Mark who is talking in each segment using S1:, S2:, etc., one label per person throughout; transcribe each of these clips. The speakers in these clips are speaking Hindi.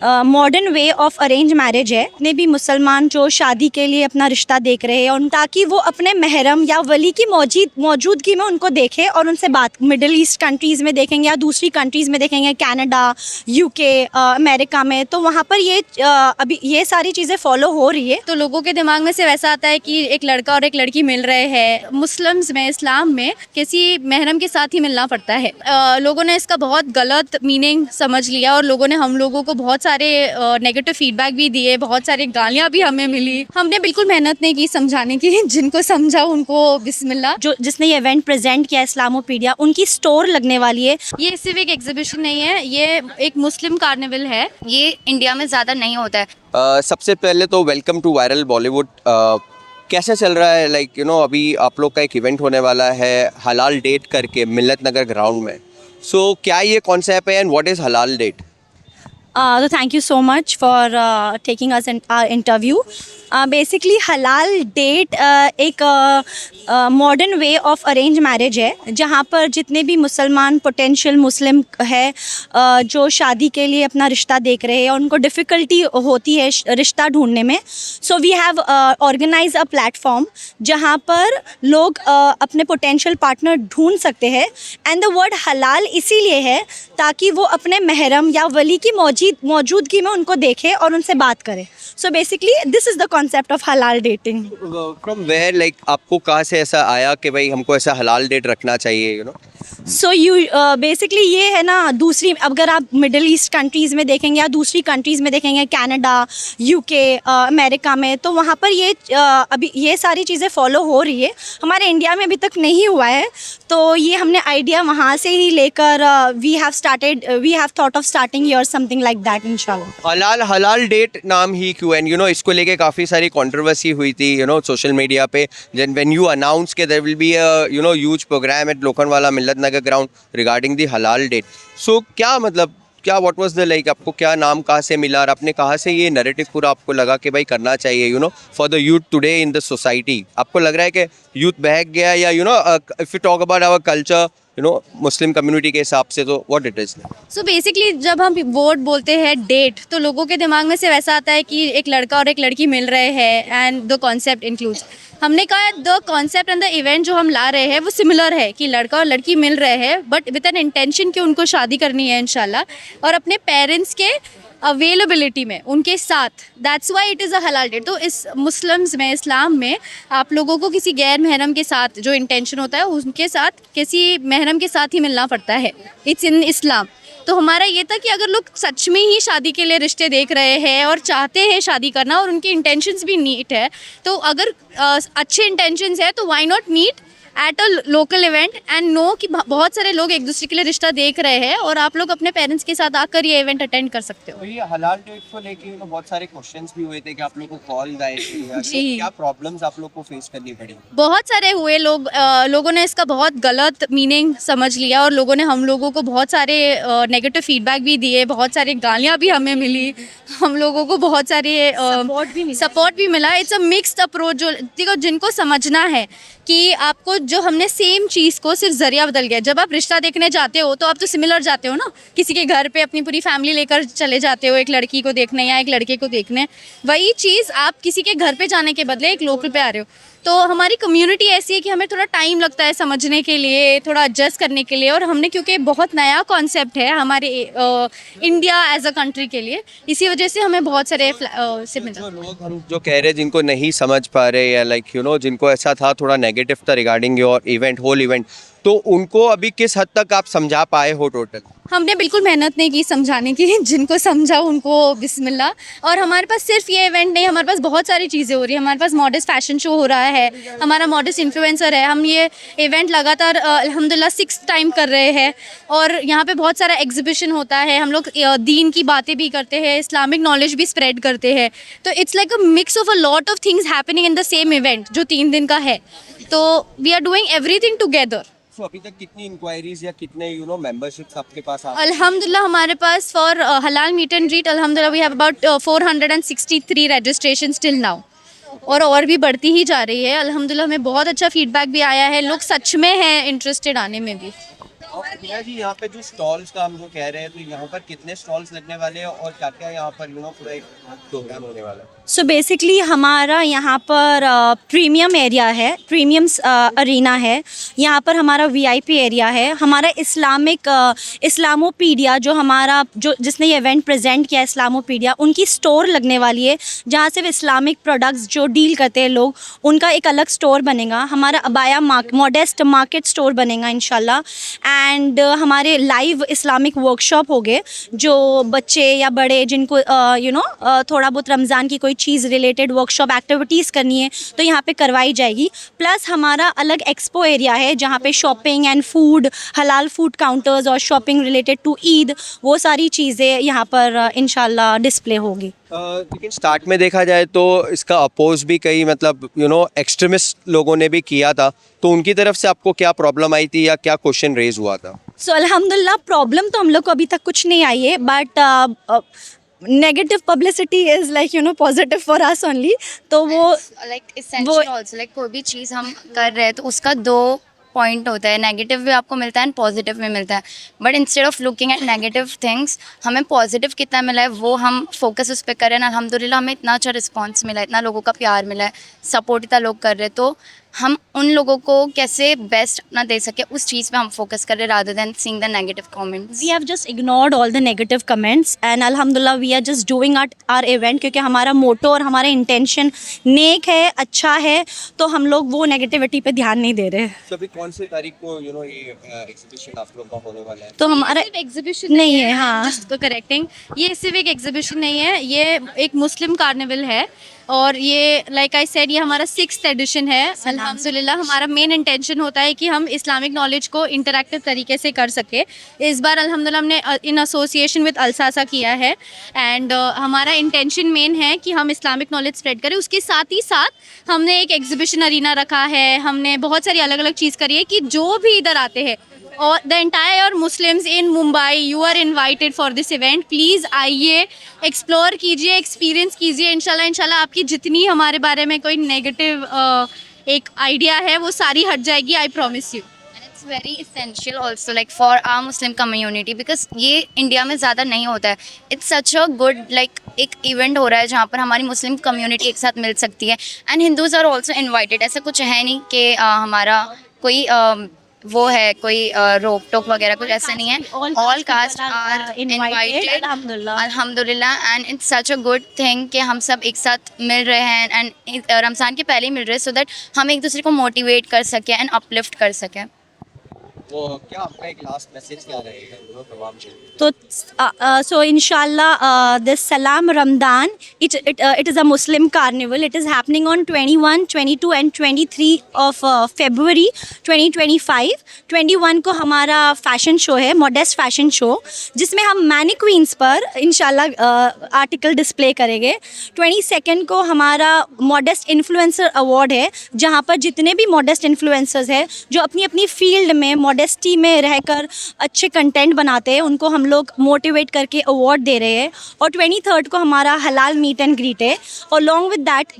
S1: Modern way of arrange marriage है। जितने भी मुसलमान जो शादी के लिए अपना रिश्ता देख रहे हैं, ताकि वो अपने महरम या वली की मौजूदगी में उनको देखे और उनसे बात, मिडिल ईस्ट कंट्रीज़ में देखेंगे या दूसरी कंट्रीज़ में देखेंगे, कनाडा, यूके, अमेरिका में, तो वहाँ पर ये अभी ये सारी चीज़ें फॉलो हो रही है।
S2: तो लोगों के दिमाग में से वैसा आता है कि एक लड़का और एक लड़की मिल रहे हैं। मुस्लिम्स में, इस्लाम में किसी महरम के साथ ही मिलना पड़ता है। लोगों ने इसका बहुत गलत मीनिंग समझ लिया और लोगों ने हम लोगों को बहुत सारे नेगेटिव फीडबैक भी दिए, बहुत सारी गालियाँ भी हमें मिली। हमने बिल्कुल मेहनत नहीं की समझाने की, जिनको समझा उनको बिस्मिल्लाह।
S1: जिसने ये इवेंट प्रेजेंट किया इस्लामोपीडिया, उनकी स्टोर लगने वाली है।
S2: ये सिर्फ एक एग्जीबिशन नहीं है, ये एक मुस्लिम कार्निवल है। ये इंडिया में ज़्यादा नहीं होता है।
S3: सबसे पहले तो वेलकम टू वायरल बॉलीवुड। कैसे चल रहा है? अभी आप लोग का एक इवेंट होने वाला है हलाल डेट करके मिल्लत नगर ग्राउंड में। सो क्या ये कॉन्सेप्ट है एंड व्हाट इज़ हलाल date?
S1: So thank you so much for taking us in our interview. Basically हलाल डेट एक modern way of arrange marriage है, जहाँ पर जितने भी मुसलमान पोटेंशियल मुस्लिम है जो शादी के लिए अपना रिश्ता देख रहे हैं, उनको डिफ़िकल्टी होती है रिश्ता ढूंढने में। So we have organise a platform जहाँ पर लोग अपने पोटेंशियल पार्टनर ढूंढ सकते हैं। एंड द वर्ड हलाल इसीलिए है ताकि वो अपने महरम या वली की मौजूदगी में उनको देखे और उनसे बात करे। So basically this is the concept of हलाल डेटिंग।
S3: फ्रॉम वेयर, आपको कहाँ से ऐसा आया कि भाई हमको ऐसा हलाल डेट रखना चाहिए?
S1: सो यू बेसिकली ये है ना, दूसरी अगर आप मिडिल ईस्ट कंट्रीज़ में देखेंगे या दूसरी कंट्रीज़ में देखेंगे, कनाडा, यूके, अमेरिका में, तो वहाँ पर ये अभी ये सारी चीज़ें फॉलो हो रही है। हमारे इंडिया में अभी तक नहीं हुआ है, तो ये हमने आइडिया वहाँ से ही लेकर we have thought of starting here something like that इंशाल्लाह।
S3: हलाल डेट नाम ही क्यों? एंड इसको लेके काफ़ी सारी कंट्रोवर्सी हुई थी सोशल मीडिया पे। व्हेन यू अनाउंस के there will be a huge programme at Lokhandwala Millat Nagar ground regarding the हलाल डेट। सो क्या व्हाट वाज द आपको क्या नाम कहाँ से मिला और आपने कहाँ से ये नैरेटिव पूरा आपको लगा कि भाई करना चाहिए for the youth today in the society? आपको लग रहा है कि यूथ बहक गया या if you talk about our culture Muslim community के हिसाब से, तो what it is?
S2: So basically जब हम वर्ड बोलते हैं डेट, तो लोगों के दिमाग में से वैसा आता है कि एक लड़का और एक लड़की मिल रहे हैं एंड द कॉन्सेप्ट इंक्लूड्स। हमने कहा the concept and the event जो हम ला रहे हैं वो सिमिलर है कि लड़का और लड़की मिल रहे हैं बट विद एन इंटेंशन कि उनको शादी करनी है इंशाल्लाह, और अपने पेरेंट्स के अवेलेबिलिटी में उनके साथ। That's why it is a हलाल डेट। तो इस मुस्लिम्स में, इस्लाम में, आप लोगों को किसी गैर महरम के साथ जो इंटेंशन होता है उनके साथ किसी महरम के साथ ही मिलना पड़ता है। इट्स इन इस्लाम। तो हमारा ये था कि अगर लोग सच में ही शादी के लिए रिश्ते देख रहे हैं और चाहते हैं शादी करना और उनके इंटेंशंस भी नीट है, तो अगर अच्छे इंटेंशंस है तो why not meet at a local event and know कि बहुत सारे लोग एक दूसरे के लिए रिश्ता देख रहे हैं और आप लोग अपने पेरेंट्स के साथ आकर ये इवेंट अटेंड कर सकते हो।
S3: तो ये हलाल डेट को लेके बहुत सारे क्वेश्चंस भी हुए थे कि आप लोग को कॉल आए थे,
S2: जी।
S3: क्या प्रॉब्लम्स आप लोग को फेस करनी पड़ी?
S2: बहुत सारे हुए लोगों ने इसका बहुत गलत मीनिंग समझ लिया और लोगों ने हम लोगों को बहुत सारे नेगेटिव फीडबैक भी दिए, बहुत सारी गालियाँ भी हमें मिली, हम लोगों को बहुत सारे सपोर्ट भी मिला। It's a mixed approach. जो देखो, जिनको समझना है कि आपको जो हमने सेम चीज़ को सिर्फ ज़रिया बदल गया। जब आप रिश्ता देखने जाते हो तो आप तो सिमिलर जाते हो ना, किसी के घर पे अपनी पूरी फैमिली लेकर चले जाते हो एक लड़की को देखने या एक लड़के को देखने। वही चीज़ आप किसी के घर पे जाने के बदले एक लोकल पे आ रहे हो। तो हमारी कम्युनिटी ऐसी है कि हमें थोड़ा टाइम लगता है समझने के लिए, थोड़ा एडजस्ट करने के लिए, और हमने क्योंकि बहुत नया कॉन्सेप्ट है हमारे इंडिया एज अ कंट्री के लिए, इसी वजह से हमें बहुत सारे से मिला।
S3: जो लोग हम जो कह रहे जिनको नहीं समझ पा रहे या जिनको ऐसा था, थोड़ा नेगेटिव था regarding your event, whole event, तो उनको अभी किस हद तक आप समझा पाए हो टोटल?
S2: हमने बिल्कुल मेहनत नहीं की समझाने की, जिनको समझा उनको बिस्मिल्लाह। और हमारे पास सिर्फ ये इवेंट नहीं, हमारे पास बहुत सारी चीज़ें हो रही है। हमारे पास मॉडर्स फैशन शो हो रहा है, हमारा मॉडर्स इन्फ्लुएंसर है। हम ये इवेंट लगातार अल्हम्दुलिल्लाह 6th टाइम कर रहे हैं और यहाँ पे बहुत सारा एग्जीबिशन होता है। हम लोग दीन की बातें भी करते हैं, इस्लामिक नॉलेज भी स्प्रेड करते हैं। तो it's like a mix of a lot of things happening in the same event जो 3 दिन का है। तो we are doing everything together.
S3: तो अभी तक कितनी इंक्वायरीज या कितने मेंबरशिप्स आपके पास आ?
S2: अल्हम्दुलिल्लाह हमारे पास फॉर हलाल मीट एंड ग्रीट अल्हम्दुलिल्लाह we have about 463 registration till now, और भी बढ़ती ही जा रही है। अल्हम्दुलिल्लाह हमें बहुत अच्छा फीडबैक भी आया है, लोग सच में हैं इंटरेस्टेड आने में भी।
S3: और प्रिया जी, यहाँ पे जो स्टॉल्स का हम जो कह रहे हैं, तो यहाँ पर कितने स्टॉल्स लगने वाले हैं और क्या क्या यहाँ पर पूरा एक प्रोग्राम होने वाला है?
S1: सो बेसिकली हमारा यहाँ पर प्रीमियम एरिया है, प्रीमियम अरीना है। यहाँ पर हमारा वीआईपी एरिया है। हमारा इस्लामोपीडिया जो हमारा जो जिसने ये इवेंट प्रेजेंट किया, इस्लामोपीडिया, उनकी स्टोर लगने वाली है जहाँ सिर्फ इस्लामिक प्रोडक्ट्स जो डील करते हैं लोग, उनका एक अलग स्टोर बनेगा। हमारा अबाया मॉडेस्ट मार्केट स्टोर बनेगा इंशाल्लाह। एंड हमारे लाइव इस्लामिक वर्कशॉप हो गए, जो बच्चे या बड़े जिनको थोड़ा बहुत रमज़ान की कोई चीज़ रिलेटेड वर्कशॉप एक्टिविटीज़ करनी है तो यहाँ पे करवाई जाएगी। प्लस हमारा अलग एक्सपो एरिया है जहाँ पे शॉपिंग एंड फूड, हलाल फूड काउंटर्स और शॉपिंग रिलेटेड टू ईद, वो सारी चीज़ें यहाँ पर इंशाल्लाह डिस्प्ले होगी।
S3: लेकिन स्टार्ट में देखा जाए तो इसका अपोज भी कई एक्सट्रीमिस्ट लोगों ने भी किया था, तो उनकी तरफ से आपको क्या प्रॉब्लम आई थी या क्या क्वेश्चन रेज हुआ था?
S1: सो अल्हम्दुलिल्लाह प्रॉब्लम तो हम लोग को अभी तक कुछ नहीं आई है, but negative publicity is positive for us only. तो वो
S4: लाइक एसेंशियल आल्सो, लाइक कोई भी चीज़ हम कर रहे हैं तो उसका दो पॉइंट होता है, नेगेटिव भी आपको मिलता है एंड पॉजिटिव भी मिलता है। But instead of looking at negative things, हमें पॉजिटिव कितना मिला है वो हम फोकस उस पर करें। अल्हम्दुलिल्लाह हमें इतना अच्छा रिस्पांस मिला है, इतना लोगों का प्यार मिला है, सपोर्ट इतना लोग कर रहे हैं, तो हम उन लोगों को कैसे बेस्ट अपना दे सके उस चीज़ पे हम फोकस कर रहे rather than seeing the negative comments.
S1: we have just ignored all the negative comments and alhamdulillah we are just doing our event, क्योंकि हमारा मोटो और हमारा इंटेंशन नेक है, अच्छा है, तो हम लोग वो नेगेटिविटी पे ध्यान नहीं दे रहे।
S3: तो अभी कौन सी तारीख को ये एग्जीबिशन आप लोग का होने वाला है?
S1: तो हमारा
S2: एग्जीबिशन
S1: नहीं है, हाँ।
S2: तो करेक्टिंग, ये सिर्फ एक एग्जीबिशन नहीं है, ये एक मुस्लिम कार्निवल है। और ये लाइक आई सेड, ये हमारा 6th एडिशन है। अल्हम्दुलिल्लाह हमारा मेन इंटेंशन होता है कि हम इस्लामिक नॉलेज को इंटरैक्टिव तरीके से कर सके। इस बार अल्हम्दुलिल्लाह हमने इन एसोसिएशन विद अलसासा किया है एंड हमारा इंटेंशन मेन है कि हम इस्लामिक नॉलेज स्प्रेड करें। उसके साथ ही साथ हमने एक एग्जीबिशन अरीना रखा है, हमने बहुत सारी अलग अलग चीज़ करी है कि जो भी इधर आते हैं और the entire Muslims in Mumbai, you are invited for this event. Please आइए, एक्सप्लोर कीजिए, एक्सपीरियंस कीजिए। इंशाल्लाह आपकी जितनी हमारे बारे में कोई नेगेटिव एक आइडिया है वो सारी हट जाएगी, I promise you.
S4: It's very essential also like for our Muslim community because ये इंडिया में ज़्यादा नहीं होता है। It's such a good like एक इवेंट हो रहा है जहाँ पर हमारी मुस्लिम कम्युनिटी एक साथ मिल सकती है and Hindus are also invited. ऐसा कुछ है नहीं कि हमारा कोई वो है कोई रोक टोक वगैरह कुछ ऐसा नहीं है। ऑल कास्ट आर इनवाइटेड अल्हम्दुलिल्लाह and it's such a good thing कि हम सब एक साथ मिल रहे हैं एंड रमज़ान के पहले ही मिल रहे हैं सो दैट हम एक दूसरे को मोटिवेट कर सकें एंड अपलिफ्ट कर सकें।
S3: वो क्या आपका एक लास्ट मैसेज क्या रहेगा तमाम
S1: तो so inshallah this Salam Ramadan, it is a Muslim carnival. It is happening on 21, 22 and 23 of February 2025. 21 को हमारा फैशन शो है, मॉडेस्ट फैशन शो, जिसमें हम मैनिक्वींस पर इंशाल्लाह आर्टिकल डिस्प्ले करेंगे। 22 को हमारा मॉडेस्ट इन्फ्लुएंसर अवार्ड है, जहाँ पर जितने भी मॉडेस्ट इन्फ्लुएंसर्स हैं जो अपनी अपनी फील्ड में मॉडेस्टी में रहकर अच्छे कंटेंट बनाते हैं, उनको हम लोग मोटिवेट करके अवार्ड दे रहे हैं। और 23 को हमारा हलाल मीट एंड ग्रीट है। और long with that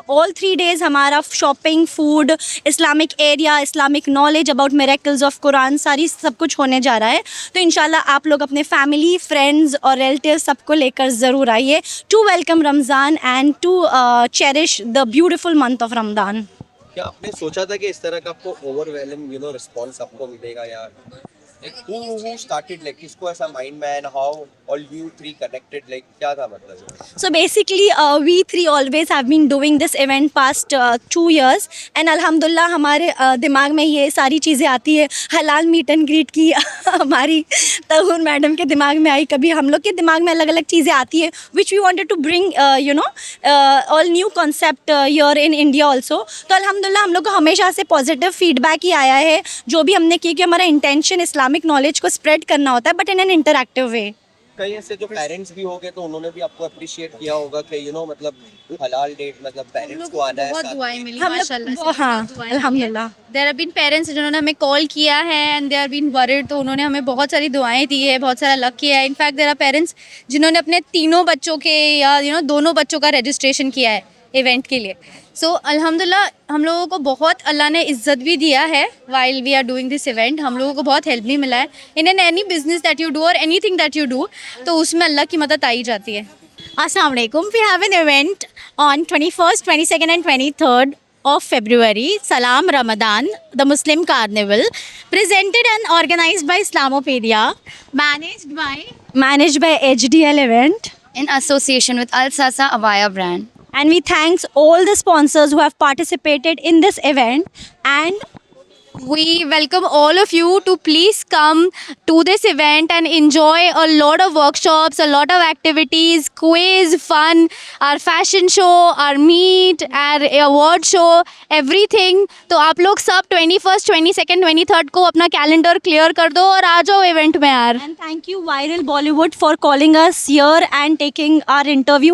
S1: all 3 days हमारा shopping, food, Islamic area, Islamic knowledge about miracles of Quran, सारी सब कुछ होने जा रहा है। तो इंशाल्लाह आप लोग अपने फैमिली, फ्रेंड्स और रिलेटिव्स सबको लेकर ज़रूर आइए to welcome Ramzan and to cherish the beautiful month of Ramzan.
S3: क्या आपने सोचा था कि इस तरह का आपको ओवरवेलमिंग रिस्पांस आपको मिलेगा यार? Like who started like किसको ऐसा माइंड में and how all you three connected, like क्या था मतलब?
S1: So basically we three always have been doing this event past 2 years and अल्हम्दुलिल्लाह हमारे दिमाग में ये सारी चीज़ें आती है। हलाल मीट एंड ग्रीट की हमारी तहून मैडम के दिमाग में आई, कभी हम लोग के दिमाग में अलग अलग चीज़ें आती है which we wanted to bring all new concept here in India also। तो अल्हम्दुलिल्लाह हम लोग को हमेशा से पॉजिटिव फीडबैक ही आया है। जो भी हमने किया कि हमारा इंटेंशन इस्लामिक नॉलेज को स्प्रेड करना होता है बट इन एन इंटरैक्टिव वे।
S3: कई ऐसे जो पेरेंट्स भी हो गए तो उन्होंने भी आपको अप्रिशिएट किया होगा कि मतलब हलाल डेट मतलब पेरेंट्स को आना है
S2: बहुत
S3: साथ।
S2: दुआएं मिली
S1: हम
S2: माशाल्लाह
S1: लोग,
S2: से।
S1: हाँ अल्हम्दुलिल्लाह।
S2: देयर हैव बीन पेरेंट्स जिन्होंने हमें कॉल किया है and they are been worried, तो उन्होंने हमें बहुत सारी दुआएं दी है, बहुत सारा लक किया है। इनफैक्ट देयर आर पेरेंट्स जिन्होंने अपने तीनों बच्चों के या दोनों बच्चों का रजिस्ट्रेशन किया है इवेंट के लिए. सो अल्हम्दुलिल्लाह हम लोगों को बहुत अल्लाह ने इज़्ज़त भी दिया है while we are doing this event. हम लोगों को बहुत हेल्प भी मिला है in any business that you do और एनीथिंग दैट यू डू, तो उसमें अल्लाह की मदद आई जाती है.
S1: Assalamu alaikum. We have an event on 21st, 22nd and 23rd of February, Salam Ramadan, the Muslim Carnival, presented and organized by Islamopedia, managed by HDL Event.
S4: In association with Al Sasa Avaya brand.
S1: And we thanks all the sponsors who have participated in this event, and
S2: We welcome all of you to please come to this event and enjoy a lot of workshops, a lot of activities, quiz, fun, our fashion show, our meet, our award show, everything. तो आप लोग सब 21st, 22nd, 23rd को अपना कैलेंडर क्लियर कर दो और आ जाओ इवेंट में यार.
S1: thank you Viral Bollywood for calling us here and taking our interview.